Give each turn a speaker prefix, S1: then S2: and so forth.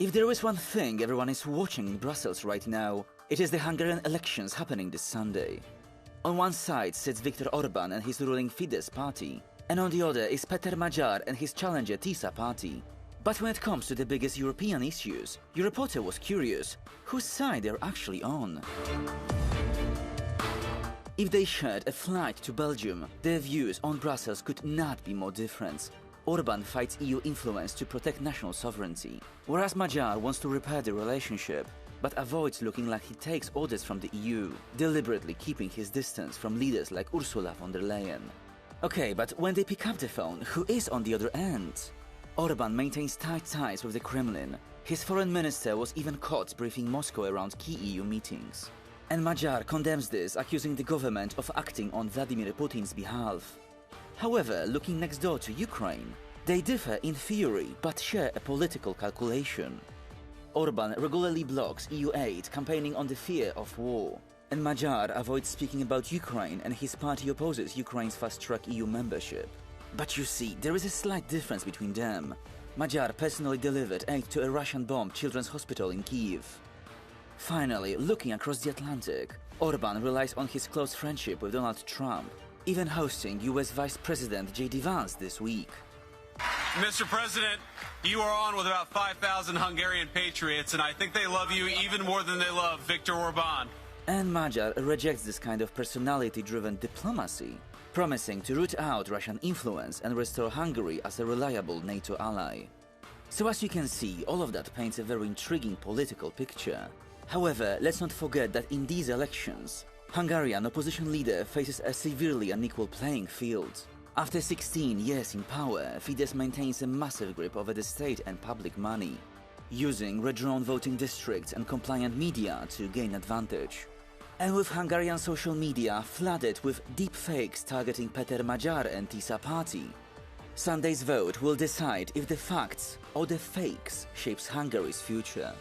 S1: If there is one thing everyone is watching in Brussels right now, it is the Hungarian elections happening this Sunday. On one side sits Viktor Orbán and his ruling Fidesz party, and on the other is Péter Magyar and his challenger Tisza party. But when it comes to the biggest European issues, your reporter was curious whose side they're actually on. If they shared a flight to Belgium, their views on Brussels could not be more different. Orbán fights EU influence to protect national sovereignty, whereas Magyar wants to repair the relationship, but avoids looking like he takes orders from the EU, deliberately keeping his distance from leaders like Ursula von der Leyen. Okay, but when they pick up the phone, who is on the other end? Orbán maintains tight ties with the Kremlin. His foreign minister was even caught briefing Moscow around key EU meetings. And Magyar condemns this, accusing the government of acting on Vladimir Putin's behalf. However, looking next door to Ukraine, they differ in theory but share a political calculation. Orbán regularly blocks EU aid, campaigning on the fear of war. And Magyar avoids speaking about Ukraine, and his party opposes Ukraine's fast-track EU membership. But you see, there is a slight difference between them. Magyar personally delivered aid to a Russian-bombed children's hospital in Kyiv. Finally, looking across the Atlantic, Orbán relies on his close friendship with Donald Trump, even hosting US Vice President J.D. Vance this week.
S2: Mr. President, you are on with about 5,000 Hungarian patriots, and I think they love you even more than they love Viktor Orbán.
S1: And Magyar rejects this kind of personality-driven diplomacy, promising to root out Russian influence and restore Hungary as a reliable NATO ally. So as you can see, all of that paints a very intriguing political picture. However, let's not forget that in these elections, Hungarian opposition leader faces a severely unequal playing field. After 16 years in power, Fidesz maintains a massive grip over the state and public money, using redrawn voting districts and compliant media to gain advantage. And with Hungarian social media flooded with deep fakes targeting Péter Magyar and Tisza party, Sunday's vote will decide if the facts or the fakes shapes Hungary's future.